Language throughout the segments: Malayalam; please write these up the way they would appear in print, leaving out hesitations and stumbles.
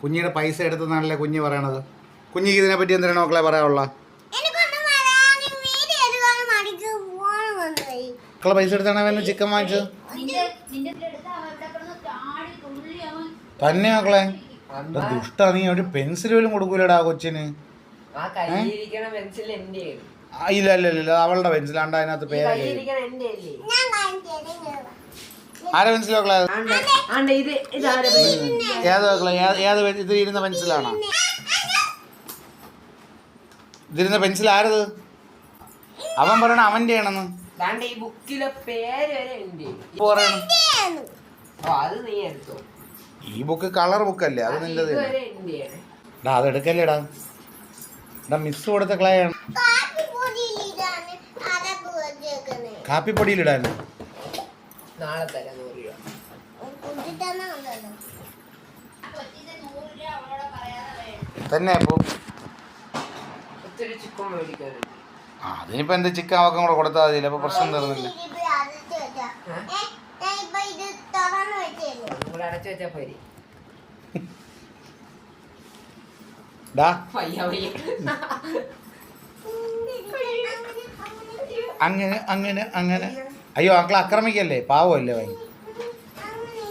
കുഞ്ഞിയുടെ പൈസ എടുത്തെന്നാണല്ലേ കുഞ്ഞ് പറയണത്. കുഞ്ഞിക്ക് ഇതിനെ പറ്റി എന്തിനാണ് മക്കളെ പറയാനുള്ള? മക്കളെ പൈസ എടുത്താണ് അവൻ ചിക്കൻ വാങ്ങിച്ചത് തന്നെ. മക്കളെ ദുഷ്ട, നീ ഒരു പെൻസിൽ പോലും കൊടുക്കൂലടാ കൊച്ചിന്. ഇല്ല ഇല്ല ഇല്ല, അവളുടെ പെൻസിലാണ്ട് അതിനകത്ത് പേര്. ആരെ പെൻസിൽ മക്കളെ? ഏത് മക്കളെ? ഏത് ഇത് ഇരുന്ന പെൻസിലാണോ? ഇതിരുന്ന പെൻസിൽ ആരത്? അവൻ പറയണ അവന്റെ ആണെന്ന്. ഈ ബുക്ക് കളർ ബുക്കല്ലേ, അത് നിന്റെത്. അത് എടുക്കല്ലേടാ. മിസ് കൊടുത്ത ക്ലയാണ്. കാപ്പിപ്പൊടിയിലിടാൻ തന്നെ. അപ്പൊ അതിനിപ്പോ എന്ത് ചിക്കൻ അവക്കും കൂടെ കൊടുത്താൽ മതിയില്ല, അപ്പൊ പ്രശ്നം തീർന്നില്ല. അങ്ങനെ അങ്ങനെ അങ്ങനെ. അയ്യോ മക്കളെ ആക്രമിക്കല്ലേ, പാവമല്ലേ അവൻ.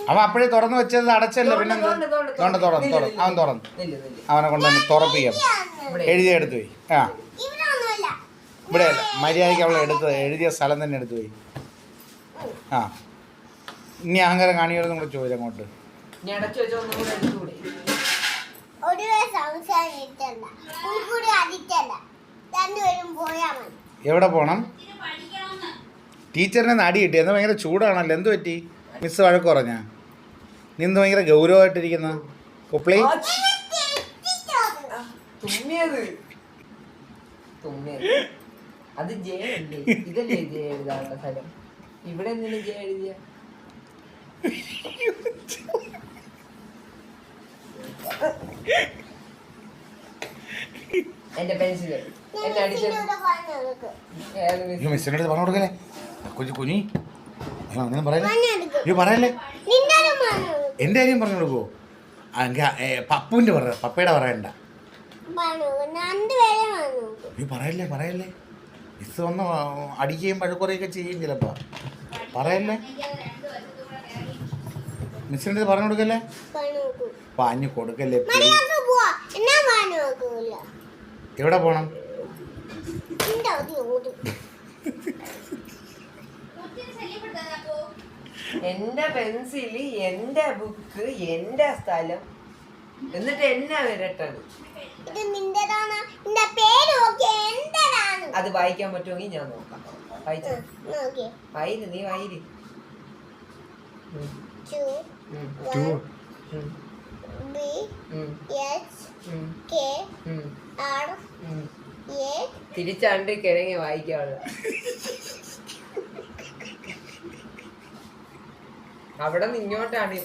അവൻ അപ്പോഴേ തുറന്നു വെച്ചത് അടച്ചല്ലേ, പിന്നെ തുറന്നു അവൻ തുറന്നു. അവനെ കൊണ്ട് തുറപ്പിക്കാം. എഴുതിയെടുത്തു പോയി. ആ ഇവിടെ അല്ല, മര്യാദയ്ക്ക് അവളെ എടുത്തത് എഴുതിയ സ്ഥലം തന്നെ എടുത്തു പോയി. ആ ഇനി അഹങ്കാരം കാണിയോന്നും കൂടെ ചോദിച്ചു അങ്ങോട്ട്. എവിടെ പോണം? ടീച്ചറിനെ നടി കിട്ടി. എന്താ ഭയങ്കര ചൂടാണല്ലോ, എന്ത് പറ്റി? മിസ് വഴക്ക് പറഞ്ഞ? നിന്ന് ഭയങ്കര ഗൗരവമായിട്ടിരിക്കുന്ന കുപ്ലി. അത് ഇതല്ലേ എഴുതാനുള്ള സ്ഥലം. ഇവിടെ എന്തിനും ജയ എഴുതിയ? എന്റെ പെൻസിൽ എന്നെ അടിച്ചു. മിസ്സിനടുത്ത് പറഞ്ഞു കൊടുക്കല്ലേ കുഞ്ഞി. അങ്ങനെ പറയല്ലേ, പറയല്ലേ. എൻ്റെ കാര്യം പറഞ്ഞു കൊടുക്കുവോ? പപ്പുവിൻ്റെ പറ, പപ്പയുടെ പറയണ്ട. പറയല്ലേ പറയല്ലേ. മിസ് വന്ന് അടിക്കുകയും പഴക്കുറയൊക്കെ ചെയ്യും ചിലപ്പോ. പറയല്ലേ. മിസ്സിൻ്റെ പറഞ്ഞു കൊടുക്കല്ലേ, പാഞ്ഞു കൊടുക്കല്ലേ. എവിടെ പോണം? എന്റെ പെൻസില്, എന്റെ ബുക്ക്, എന്റെ സ്ഥലം, എന്നിട്ട് എന്നെ വിരട്ടത്. അത് വായിക്കാൻ പറ്റുമെങ്കിൽ ഞാൻ നോക്കാം. വായിര്, നീ വായിര്. തിരിച്ചാണ്ട് കിഴങ്ങി വായിക്കാനുള്ള. അവിടെ നിന്ന് ഇങ്ങോട്ടാണ്.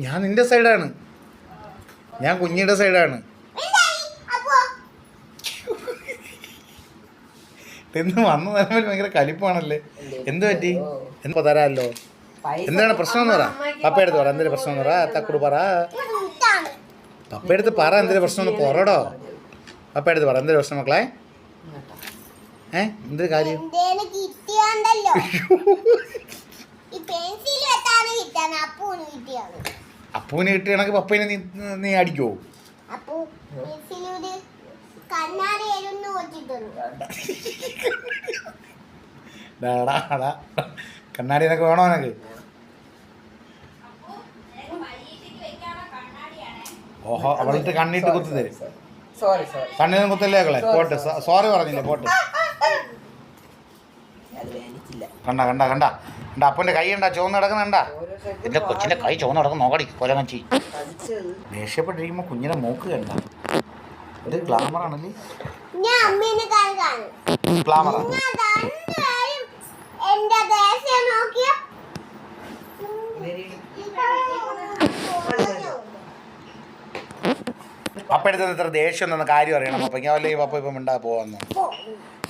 ഞാൻ നിന്റെ സൈഡാണ്, ഞാൻ കുഞ്ഞിയുടെ സൈഡാണ്. എന്ന് വന്നു തരുമ്പോൾ ഭയങ്കര കലിപ്പാണല്ലേ. എന്ത് പറ്റി? എന്ത് തരാമല്ലോ. എന്താണ് പ്രശ്നം എന്ന് പറ. പപ്പയെടുത്ത് പറ, എന്തൊരു പ്രശ്നം എന്ന് പറ. തക്കുട് പറ, പപ്പയെടുത്ത് പറ എന്തൊരു പ്രശ്നം എന്ന് പറടോ. പപ്പയെടുത്ത് പറ എന്തൊരു പ്രശ്നം മക്കളെ. എന്തൊരു കാര്യം? അപ്പൂന് കിട്ടിയാണെങ്കിൽ പപ്പേനെ നീ അടിക്കോ? കണ്ണാടി എന്നൊക്കെ വേണോ എനക്ക്? ഓഹോ, അവളിട്ട് കണ്ണിട്ട് കുത്തി തരും. കണ്ണിനും കുത്തല്ലേ മക്കളെ? പോട്ട്, സോറി പറഞ്ഞില്ലേ, പോട്ട്. കണ്ട കണ്ട കണ്ട കണ്ട അപ്പൻ്റെ കൈ ഉണ്ടാ ചുവന്ന് കിടക്കുന്നുണ്ട. എൻ്റെ കൊച്ചിൻ്റെ കൈ ചുവന്ന് കിടക്കുന്ന നോക്കടി കൊലമച്ചി. ദേഷ്യപ്പെട്ടിരിക്കുമ്പോൾ കുഞ്ഞിനെ മൂക്ക് കണ്ട. ഒരു ഗ്ലാമറാണല്ലേ, ഗ്ലാമറാണ്. പപ്പ എടുത്തത് ഇത്ര ദേഷ്യം എന്ന കാര്യം അറിയണം. പപ്പയ്ക്ക് അല്ലെങ്കിൽ പപ്പ ഇപ്പം മിണ്ടാ പോവാന്ന്.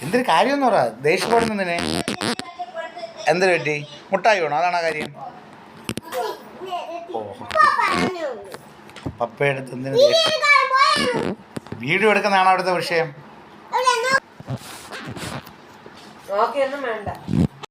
എന്തൊരു കാര്യം എന്ന് പറ, ദേഷ്യപ്പെടുന്നതിനെ എന്തൊരു പറ്റി? മുട്ടായി വേണോ? അതാണ് ആ കാര്യം. പപ്പ എടുത്ത് എന്തിനു വീഡിയോ എടുക്കുന്നതാണോ അവിടുത്തെ വിഷയം? ഓക്കെ ഒന്നും വേണ്ട.